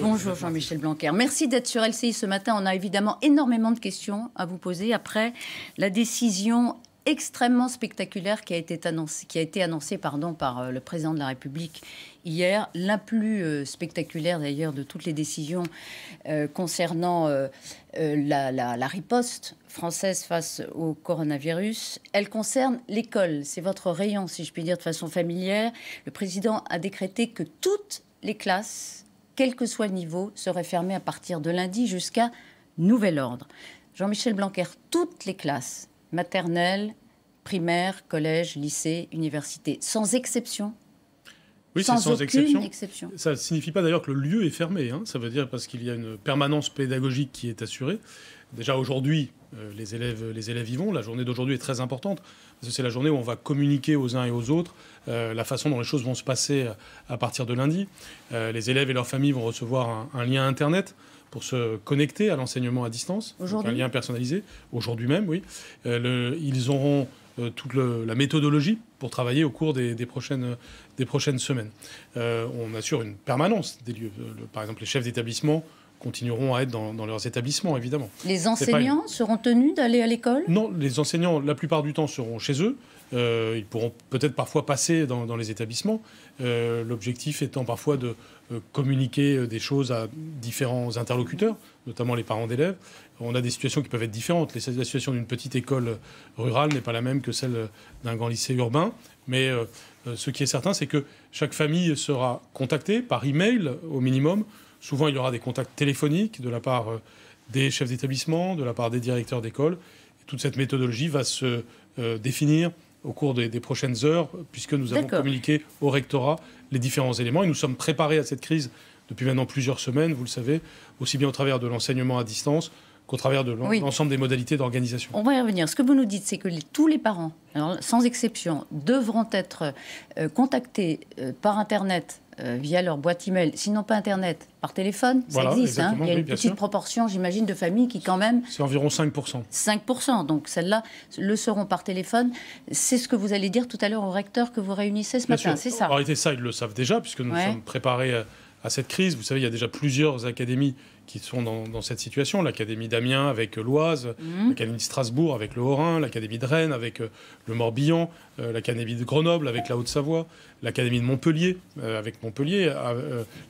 Bonjour Jean-Michel Blanquer. Merci d'être sur LCI ce matin. On a évidemment énormément de questions à vous poser après la décision extrêmement spectaculaire qui a été annoncée par le président de la République hier, la plus spectaculaire d'ailleurs de toutes les décisions concernant la riposte française face au coronavirus. Elle concerne l'école. C'est votre rayon, si je puis dire, de façon familière. Le président a décrété que toutes les classes, quel que soit le niveau, seraient fermées à partir de lundi jusqu'à nouvel ordre. Jean-Michel Blanquer, toutes les classes, maternelle, primaire, collège, lycée, université, sans exception. Oui, c'est sans exception. Ça ne signifie pas d'ailleurs que le lieu est fermé. Ça veut dire parce qu'il y a une permanence pédagogique qui est assurée. Déjà aujourd'hui, les élèves y vont. La journée d'aujourd'hui est très importante parce que c'est la journée où on va communiquer aux uns et aux autres la façon dont les choses vont se passer à partir de lundi. Les élèves et leurs familles vont recevoir un lien Internet pour se connecter à l'enseignement à distance. Donc un lien personnalisé. Aujourd'hui même, oui. Ils auront toute la méthodologie pour travailler au cours des prochaines semaines. On assure une permanence des lieux. Par exemple, les chefs d'établissement continueront à être dans leurs établissements, évidemment. Les enseignants seront tenus d'aller à l'école ? Non, les enseignants, la plupart du temps, seront chez eux. Ils pourront peut-être parfois passer dans les établissements. L'objectif étant parfois de communiquer des choses à différents interlocuteurs, notamment les parents d'élèves. On a des situations qui peuvent être différentes. La situation d'une petite école rurale n'est pas la même que celle d'un grand lycée urbain. Mais ce qui est certain, c'est que chaque famille sera contactée par email au minimum. Souvent, il y aura des contacts téléphoniques de la part des chefs d'établissement, de la part des directeurs d'école. Toute cette méthodologie va se définir au cours des prochaines heures, puisque nous avons communiqué au rectorat les différents éléments. Et nous sommes préparés à cette crise depuis maintenant plusieurs semaines, vous le savez, aussi bien au travers de l'enseignement à distance qu'au travers de l'ensemble des modalités d'organisation. On va y revenir. Ce que vous nous dites, c'est que tous les parents, alors, sans exception, devront être contactés par Internet via leur boîte email, sinon pas Internet, par téléphone, ça existe. Il y a une petite proportion, j'imagine, de familles qui quand même... C'est environ 5%. 5%, donc celles-là le seront par téléphone. C'est ce que vous allez dire tout à l'heure au recteur que vous réunissez ce matin, c'est ça ? En réalité, ça, ils le savent déjà, puisque nous sommes préparés à cette crise. Vous savez, il y a déjà plusieurs académies qui sont dans cette situation. L'Académie d'Amiens avec l'Oise, l'Académie de Strasbourg avec le Haut-Rhin, l'Académie de Rennes avec le Morbihan, l'Académie de Grenoble avec la Haute-Savoie, l'Académie de Montpellier avec Montpellier,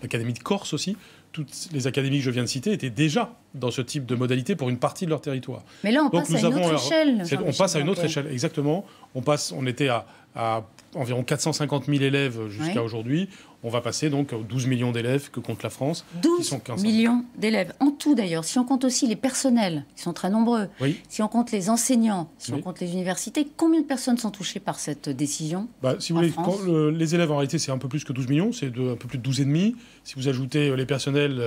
l'Académie de Corse aussi. Toutes les académies que je viens de citer étaient déjà dans ce type de modalité pour une partie de leur territoire. Mais là, on passe à une autre échelle. On passe à une autre échelle, exactement. On était à environ 450 000 élèves jusqu'à aujourd'hui. On va passer donc aux 12 millions d'élèves que compte la France. 12 millions d'élèves. En tout d'ailleurs, si on compte aussi les personnels, qui sont très nombreux, si on compte les enseignants, si on compte les universités, combien de personnes sont touchées par cette décision si vous voulez, les élèves, en réalité, c'est un peu plus que 12 millions, c'est un peu plus de 12,5. Si vous ajoutez les personnels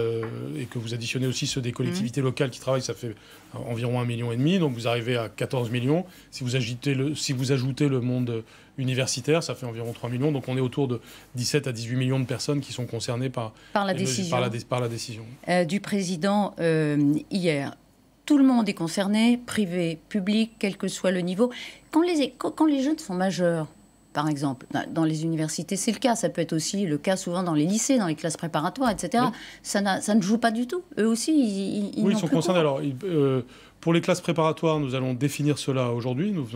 et que vous additionnez aussi ceux des collectivités locales qui travaillent, ça fait environ 1,5 million. Donc vous arrivez à 14 millions. Si vous ajoutez le monde universitaire, ça fait environ 3 millions. Donc on est autour de 17 à 18 millions de personnes qui sont concernées par la décision. Du président hier. Tout le monde est concerné, privé, public, quel que soit le niveau. Quand les jeunes sont majeurs, par exemple, dans les universités, c'est le cas. Ça peut être aussi le cas souvent dans les lycées, dans les classes préparatoires, etc. Oui. Ça ne joue pas du tout. Eux aussi, ils sont concernés. Alors, pour les classes préparatoires, nous allons définir cela aujourd'hui. Nous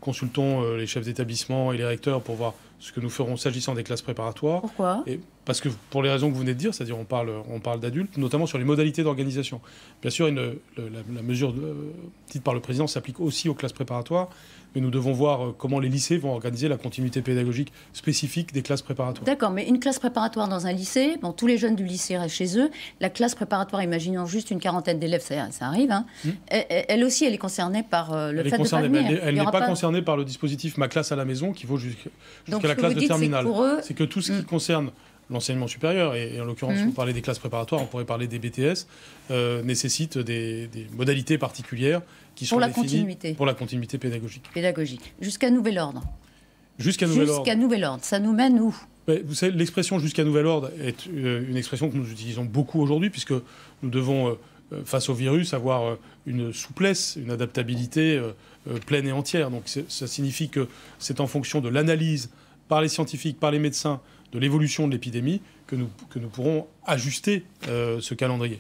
consultons les chefs d'établissement et les recteurs pour voir ce que nous ferons s'agissant des classes préparatoires. Pourquoi ? Parce que pour les raisons que vous venez de dire, c'est-à-dire on parle d'adultes, notamment sur les modalités d'organisation. Bien sûr, la mesure dite par le président s'applique aussi aux classes préparatoires, mais nous devons voir comment les lycées vont organiser la continuité pédagogique spécifique des classes préparatoires. D'accord, mais une classe préparatoire dans un lycée, tous les jeunes du lycée restent chez eux. La classe préparatoire, imaginons juste une quarantaine d'élèves, ça arrive. Elle aussi, elle est concernée par le fait de ne pas venir. Elle n'est pas concernée par le dispositif Ma classe à la maison qui vaut jusqu'à la classe de terminale. C'est que tout ce qui concerne l'enseignement supérieur, et en l'occurrence, vous parlez des classes préparatoires, on pourrait parler des BTS, nécessite des modalités particulières qui sont définies pour la continuité pédagogique. Jusqu'à nouvel ordre. Jusqu'à nouvel ordre. Ça nous mène où ? Vous savez, l'expression « jusqu'à nouvel ordre » est une expression que nous utilisons beaucoup aujourd'hui, puisque nous devons, face au virus, avoir une souplesse, une adaptabilité pleine et entière. Donc ça signifie que c'est en fonction de l'analyse par les scientifiques, par les médecins, de l'évolution de l'épidémie que nous pourrons ajuster ce calendrier.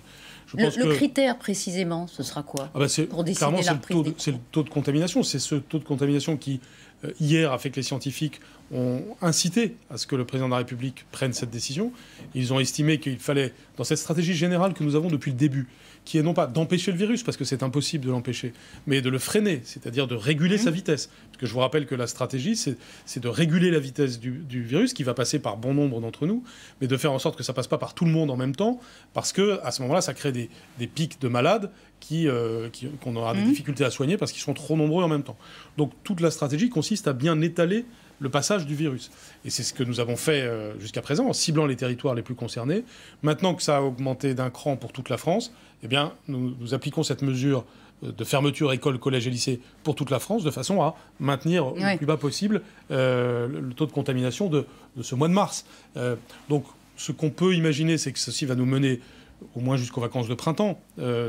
Le critère précisément, ce sera quoi pour décider la reprise c'est le taux de contamination. C'est ce taux de contamination qui, hier, a fait que les scientifiques ont incité à ce que le président de la République prenne cette décision. Ils ont estimé qu'il fallait, dans cette stratégie générale que nous avons depuis le début, qui est non pas d'empêcher le virus, parce que c'est impossible de l'empêcher, mais de le freiner, c'est-à-dire de réguler sa vitesse. Parce que je vous rappelle que la stratégie, c'est de réguler la vitesse du virus, qui va passer par bon nombre d'entre nous, mais de faire en sorte que ça passe pas par tout le monde en même temps, parce que à ce moment-là, ça crée des pics de malades qu'on aura des difficultés à soigner parce qu'ils seront trop nombreux en même temps. Donc toute la stratégie consiste à bien étaler le passage du virus. Et c'est ce que nous avons fait jusqu'à présent, en ciblant les territoires les plus concernés. Maintenant que ça a augmenté d'un cran pour toute la France, eh bien, nous appliquons cette mesure de fermeture école, collège et lycée pour toute la France, de façon à maintenir le plus bas possible le taux de contamination de ce mois de mars. Donc, ce qu'on peut imaginer, c'est que ceci va nous mener au moins jusqu'aux vacances de printemps,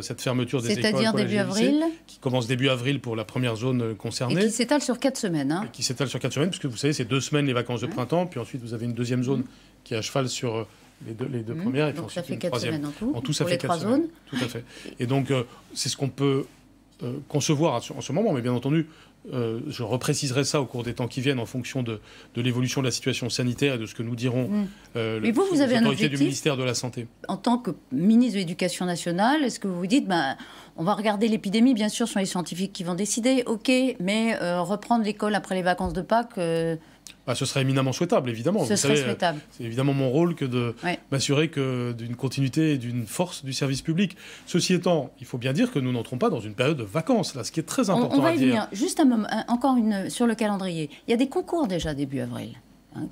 cette fermeture des écoles, c'est-à-dire début avril, qui commence début avril pour la première zone concernée. Et qui s'étale sur 4 semaines. Et qui s'étale sur 4 semaines, puisque vous savez, c'est 2 semaines les vacances de printemps, puis ensuite vous avez une deuxième zone qui est à cheval sur les deux premières, et puis donc ensuite ça fait une 4 troisième. semaines en tout, En tout, ça pour fait les 4 3 semaines. zones. Tout à fait. Et donc, c'est ce qu'on peut concevoir en ce moment, mais bien entendu, je repréciserai ça au cours des temps qui viennent en fonction de l'évolution de la situation sanitaire et de ce que nous diront Mais vous avez un objectif du ministère de la Santé. En tant que ministre de l'Éducation nationale, est-ce que vous vous dites, on va regarder l'épidémie, bien sûr, ce sont les scientifiques qui vont décider, ok, mais reprendre l'école après les vacances de Pâques ce serait éminemment souhaitable, évidemment. Ce serait souhaitable. C'est évidemment mon rôle que de m'assurer d'une continuité et d'une force du service public. Ceci étant, il faut bien dire que nous n'entrons pas dans une période de vacances, là, ce qui est très important on va à y dire. venir. Juste un moment, encore sur le calendrier. Il y a des concours déjà début avril,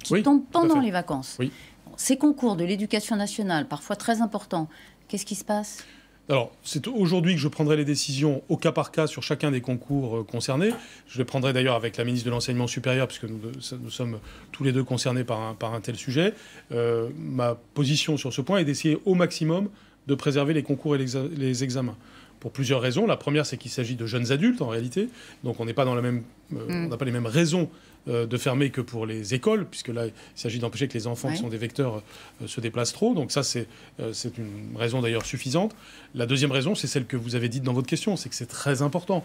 qui tombent pendant les vacances. Oui. Ces concours de l'éducation nationale, parfois très importants, qu'est-ce qui se passe ? Alors, c'est aujourd'hui que je prendrai les décisions au cas par cas sur chacun des concours concernés. Je les prendrai d'ailleurs avec la ministre de l'Enseignement supérieur, puisque nous sommes tous les deux concernés par un tel sujet. Ma position sur ce point est d'essayer au maximum de préserver les concours et les examens. Pour plusieurs raisons. La première, c'est qu'il s'agit de jeunes adultes, en réalité. Donc, on n'est pas dans la même... on n'a pas les mêmes raisons de fermer que pour les écoles, puisque là, il s'agit d'empêcher que les enfants qui sont des vecteurs se déplacent trop. Donc ça, c'est une raison d'ailleurs suffisante. La deuxième raison, c'est celle que vous avez dite dans votre question, c'est que c'est très important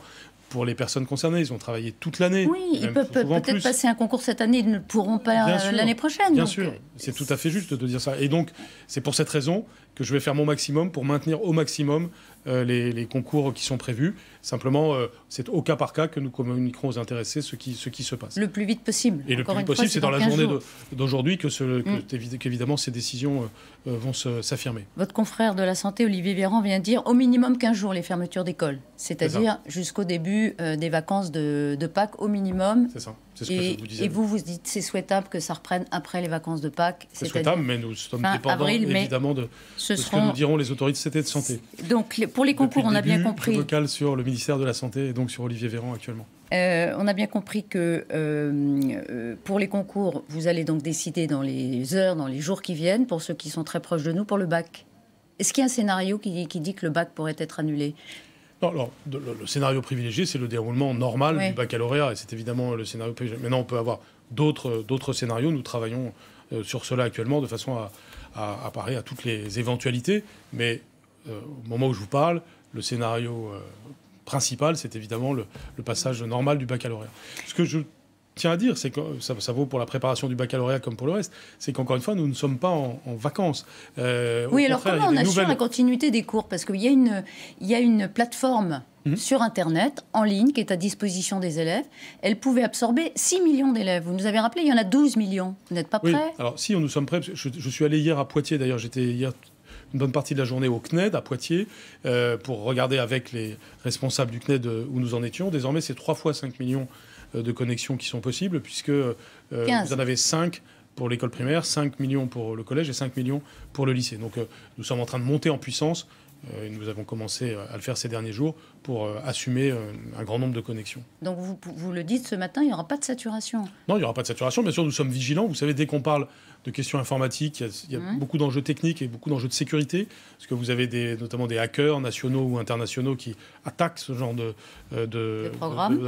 pour les personnes concernées. Ils ont travaillé toute l'année. Oui, ils peuvent peut-être passer un concours cette année, ils ne le pourront pas l'année prochaine. Bien sûr, c'est tout à fait juste de dire ça. Et donc, c'est pour cette raison que je vais faire mon maximum pour maintenir au maximum les concours qui sont prévus. Simplement, c'est au cas par cas que nous communiquerons aux intéressés ce qui se passe. Le plus vite possible. Et le plus vite possible, c'est dans la journée d'aujourd'hui qu'évidemment ces décisions vont s'affirmer. Votre confrère de la Santé, Olivier Véran, vient de dire au minimum 15 jours les fermetures d'école. C'est-à-dire jusqu'au début des vacances de Pâques au minimum. C'est ça. C'est ce que je vous disais. Et vous dites c'est souhaitable que ça reprenne après les vacances de Pâques. C'est souhaitable, mais nous sommes dépendants évidemment de ce que nous diront les autorités de santé. Donc pour les concours, on a bien compris. Je vocale sur le ministère de la Santé et donc sur Olivier Véran actuellement. On a bien compris que pour les concours, vous allez donc décider dans les heures, dans les jours qui viennent, pour ceux qui sont très proches de nous, pour le bac. Est-ce qu'il y a un scénario qui dit que le bac pourrait être annulé ? Non, alors, le scénario privilégié, c'est le déroulement normal du baccalauréat, et c'est évidemment le scénario privilégié. Maintenant, on peut avoir d'autres scénarios. Nous travaillons sur cela actuellement de façon à parer à toutes les éventualités. Mais au moment où je vous parle, le scénario principal, c'est évidemment le passage normal du baccalauréat. Ce que je tiens à dire, c'est que ça vaut pour la préparation du baccalauréat comme pour le reste, c'est qu'encore une fois, nous ne sommes pas en vacances. Oui, alors comment on assure la continuité des cours ? Parce qu'il y a une plateforme sur Internet, en ligne, qui est à disposition des élèves. Elle pouvait absorber 6 millions d'élèves. Vous nous avez rappelé, il y en a 12 millions. Vous n'êtes pas prêts ? Oui, alors si, nous sommes prêts. Je suis allé hier à Poitiers, d'ailleurs, j'étais hier une bonne partie de la journée au CNED à Poitiers pour regarder avec les responsables du CNED où nous en étions. Désormais, c'est 3 fois 5 millions de connexions qui sont possibles, puisque vous en avez 5 pour l'école primaire, 5 millions pour le collège et 5 millions pour le lycée. Donc nous sommes en train de monter en puissance, et nous avons commencé à le faire ces derniers jours, pour assumer un grand nombre de connexions. Donc vous le dites ce matin, il n'y aura pas de saturation. Non, il n'y aura pas de saturation. Bien sûr, nous sommes vigilants. Vous savez, dès qu'on parle de questions informatiques, il y a beaucoup d'enjeux techniques et beaucoup d'enjeux de sécurité, parce que vous avez notamment des hackers nationaux ou internationaux qui attaquent ce genre de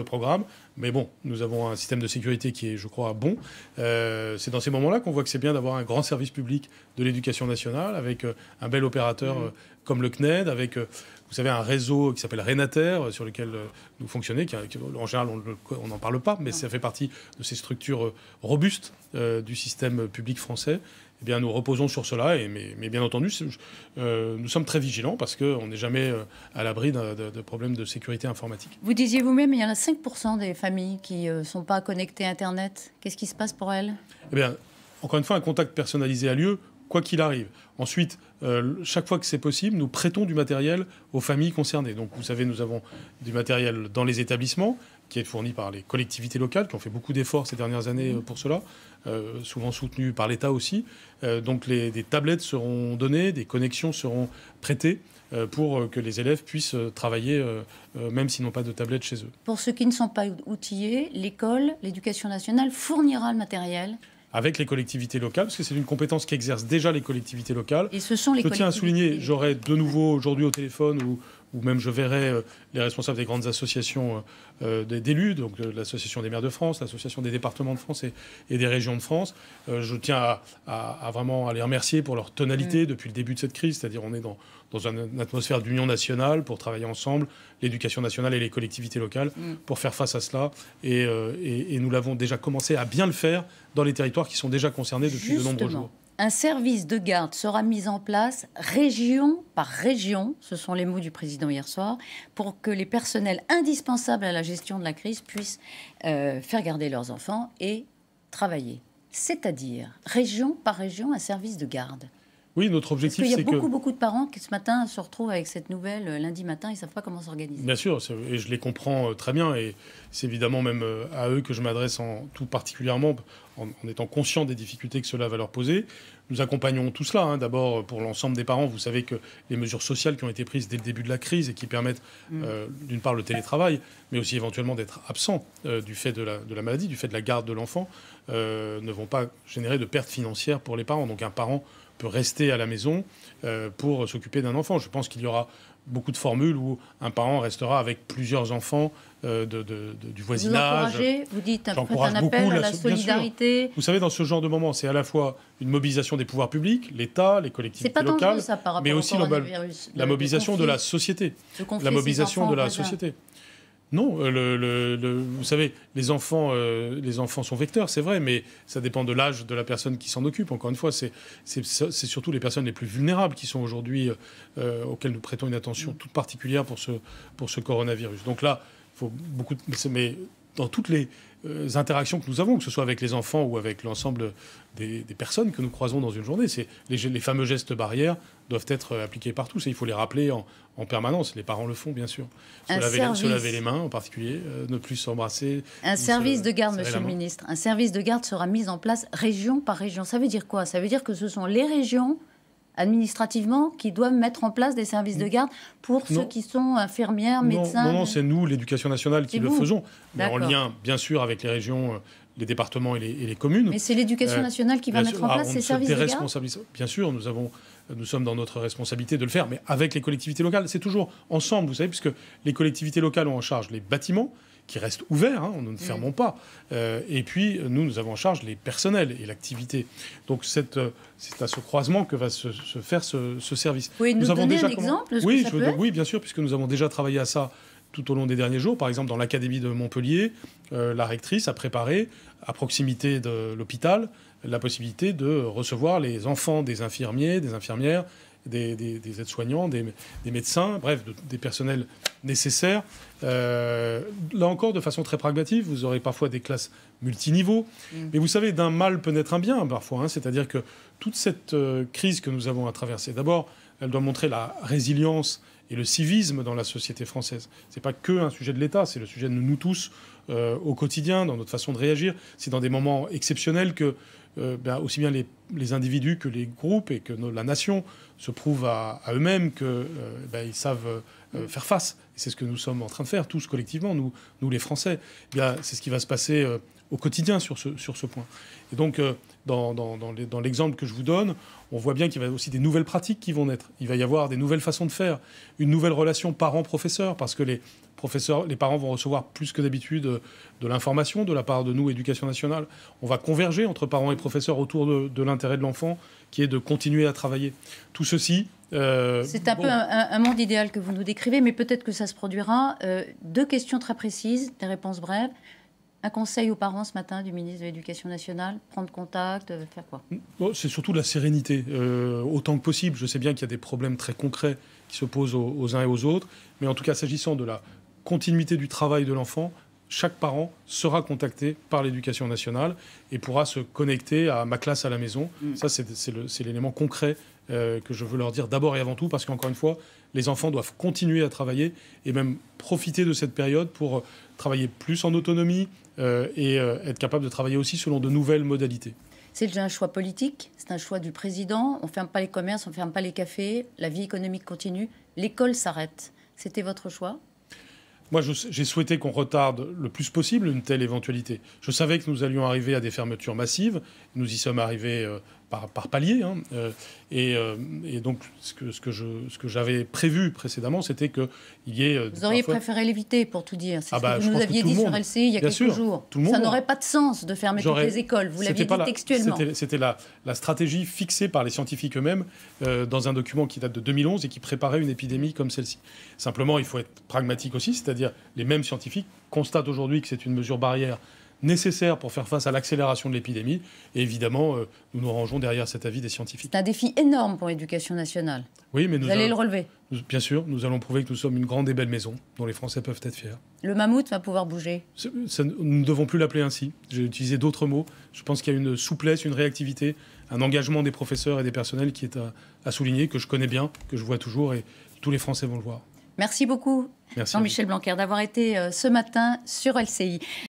programmes. Mais bon, nous avons un système de sécurité qui est, je crois, bon. C'est dans ces moments-là qu'on voit que c'est bien d'avoir un grand service public de l'éducation nationale, avec un bel opérateur comme le CNED, avec, vous savez, un réseau qui s'appelle Renater, sur lequel nous fonctionnons, en général, on n'en parle pas, mais ça fait partie de ces structures robustes du système public français. Eh bien, nous reposons sur cela, mais bien entendu, nous sommes très vigilants parce qu'on n'est jamais à l'abri de problèmes de sécurité informatique. Vous disiez vous-même, il y en a 5% des familles qui ne sont pas connectées à Internet. Qu'est-ce qui se passe pour elles? Eh bien, encore une fois, un contact personnalisé a lieu, quoi qu'il arrive. Ensuite, chaque fois que c'est possible, nous prêtons du matériel aux familles concernées. Donc, vous savez, nous avons du matériel dans les établissements qui est fourni par les collectivités locales, qui ont fait beaucoup d'efforts ces dernières années pour cela, souvent soutenus par l'État aussi. Donc, des tablettes seront données, des connexions seront prêtées pour que les élèves puissent travailler, même s'ils n'ont pas de tablette chez eux. Pour ceux qui ne sont pas outillés, l'école, l'éducation nationale fournira le matériel avec les collectivités locales, parce que c'est une compétence qu'exercent déjà les collectivités locales. Et ce sont les Je tiens à souligner, j'aurai de nouveau aujourd'hui au téléphone, ou même je verrai les responsables des grandes associations d'élus, donc l'Association des maires de France, l'Association des départements de France et des régions de France. Je tiens à vraiment les remercier pour leur tonalité depuis le début de cette crise, c'est-à-dire on est dans une atmosphère d'union nationale pour travailler ensemble, l'éducation nationale et les collectivités locales, pour faire face à cela. Et nous l'avons déjà commencé à bien le faire dans les territoires qui sont déjà concernés depuis de nombreux jours. Un service de garde sera mis en place région par région, ce sont les mots du président hier soir, pour que les personnels indispensables à la gestion de la crise puissent faire garder leurs enfants et travailler. C'est-à-dire, région par région, un service de garde. Oui, notre objectif, c'est que... Parce qu'il y a beaucoup de parents qui, ce matin, se retrouvent avec cette nouvelle lundi matin, ils ne savent pas comment s'organiser. Bien sûr, et je les comprends très bien, et c'est évidemment même à eux que je m'adresse tout particulièrement, en étant conscient des difficultés que cela va leur poser. Nous accompagnons tout cela. D'abord, pour l'ensemble des parents, vous savez que les mesures sociales qui ont été prises dès le début de la crise et qui permettent, d'une part, le télétravail, mais aussi éventuellement d'être absent du fait de la maladie, du fait de la garde de l'enfant, ne vont pas générer de pertes financières pour les parents. Donc un parent peut rester à la maison pour s'occuper d'un enfant. Je pense qu'il y aura beaucoup de formules où un parent restera avec plusieurs enfants du voisinage. Vous encouragez, vous dites un appel à la solidarité. Vous savez, dans ce genre de moment, c'est à la fois une mobilisation des pouvoirs publics, l'État, les collectivités locales, ça, par rapport mais aussi la mobilisation de la société. La mobilisation de la société. Non, vous savez, les enfants sont vecteurs, c'est vrai, mais ça dépend de l'âge de la personne qui s'en occupe. Encore une fois, c'est surtout les personnes les plus vulnérables qui sont aujourd'hui, auxquelles nous prêtons une attention toute particulière pour ce coronavirus. Donc là, il faut beaucoup mais dans toutes les interactions que nous avons, que ce soit avec les enfants ou avec l'ensemble des personnes que nous croisons dans une journée, les fameux gestes barrières doivent être appliqués par tous et il faut les rappeler en permanence. Les parents le font, bien sûr. Se laver les mains, en particulier, ne plus s'embrasser. Un service de garde, monsieur le ministre, un service de garde sera mis en place région par région. Ça veut dire quoi? Ça veut dire que ce sont les régions, administrativement, qui doivent mettre en place des services de garde pour ceux qui sont infirmières, médecins? Non, c'est nous, l'éducation nationale, qui le faisons. Mais en lien, bien sûr, avec les régions, les départements et les communes. Mais c'est l'éducation nationale qui va mettre en place ces services de garde? Bien sûr, nous sommes dans notre responsabilité de le faire, mais avec les collectivités locales. C'est toujours ensemble, vous savez, puisque les collectivités locales ont en charge les bâtiments, qui restent ouverts, nous ne fermons pas. Et puis, nous avons en charge les personnels et l'activité. Donc, c'est à ce croisement que va se faire ce service. Vous pouvez nous donner un exemple de ce que ça peut être ? Oui, bien sûr, puisque nous avons déjà travaillé à ça tout au long des derniers jours. Par exemple, dans l'académie de Montpellier, la rectrice a préparé, à proximité de l'hôpital, la possibilité de recevoir les enfants des infirmiers, des infirmières, des aides-soignants, des médecins, bref, des personnels nécessaires. Là encore, de façon très pragmatique, vous aurez parfois des classes multiniveaux. Mais vous savez, d'un mal peut naître un bien, parfois. C'est-à-dire que toute cette crise que nous avons à traverser, d'abord, elle doit montrer la résilience et le civisme dans la société française. Ce n'est pas qu'un sujet de l'État, c'est le sujet de nous tous au quotidien, dans notre façon de réagir. C'est dans des moments exceptionnels que aussi bien les individus que les groupes et que la nation se prouvent à eux-mêmes qu'ils savent faire face. Et c'est ce que nous sommes en train de faire, tous collectivement, nous les Français. Eh bien, c'est ce qui va se passer au quotidien sur ce point. Et donc, dans l'exemple que je vous donne, on voit bien qu'il y a aussi des nouvelles pratiques qui vont naître. Il va y avoir des nouvelles façons de faire, une nouvelle relation parent-professeur, parce que les parents vont recevoir plus que d'habitude de l'information de la part de nous, Éducation nationale. On va converger entre parents et professeurs autour de l'intérêt de l'enfant, qui est de continuer à travailler. Tout ceci... c'est un peu un monde idéal que vous nous décrivez, mais peut-être que ça se produira. 2 questions très précises, des réponses brèves. Un conseil aux parents ce matin du ministre de l'Éducation nationale, prendre contact, faire quoi? C'est surtout la sérénité, autant que possible. Je sais bien qu'il y a des problèmes très concrets qui se posent aux uns et aux autres, mais en tout cas, s'agissant de la continuité du travail de l'enfant, chaque parent sera contacté par l'Éducation nationale et pourra se connecter à ma classe à la maison. Ça, c'est l'élément concret que je veux leur dire d'abord et avant tout, parce qu'encore une fois, les enfants doivent continuer à travailler et même profiter de cette période pour travailler plus en autonomie et être capable de travailler aussi selon de nouvelles modalités. C'est un choix politique, c'est un choix du président. On ne ferme pas les commerces, on ne ferme pas les cafés, la vie économique continue, l'école s'arrête. C'était votre choix? Moi, j'ai souhaité qu'on retarde le plus possible une telle éventualité. Je savais que nous allions arriver à des fermetures massives. Nous y sommes arrivés par palier. Et donc, ce que j'avais prévu précédemment, c'était qu'il y ait... Vous auriez préféré l'éviter, pour tout dire. C'est ce que vous nous aviez dit sur LCI il y a quelques jours. Ça n'aurait pas de sens de fermer toutes les écoles. Vous l'aviez dit textuellement. C'était la stratégie fixée par les scientifiques eux-mêmes dans un document qui date de 2011 et qui préparait une épidémie comme celle-ci. Simplement, il faut être pragmatique aussi, c'est-à-dire les mêmes scientifiques constatent aujourd'hui que c'est une mesure barrière nécessaire pour faire face à l'accélération de l'épidémie. Et évidemment, nous nous rangeons derrière cet avis des scientifiques. C'est un défi énorme pour l'Éducation nationale. Oui, mais vous allez le relever. Bien sûr, nous allons prouver que nous sommes une grande et belle maison dont les Français peuvent être fiers. Le mammouth va pouvoir bouger. Nous ne devons plus l'appeler ainsi. J'ai utilisé d'autres mots. Je pense qu'il y a une souplesse, une réactivité, un engagement des professeurs et des personnels qui est à souligner, que je connais bien, que je vois toujours, et tous les Français vont le voir. Merci beaucoup, Jean-Michel Blanquer, d'avoir été ce matin sur LCI.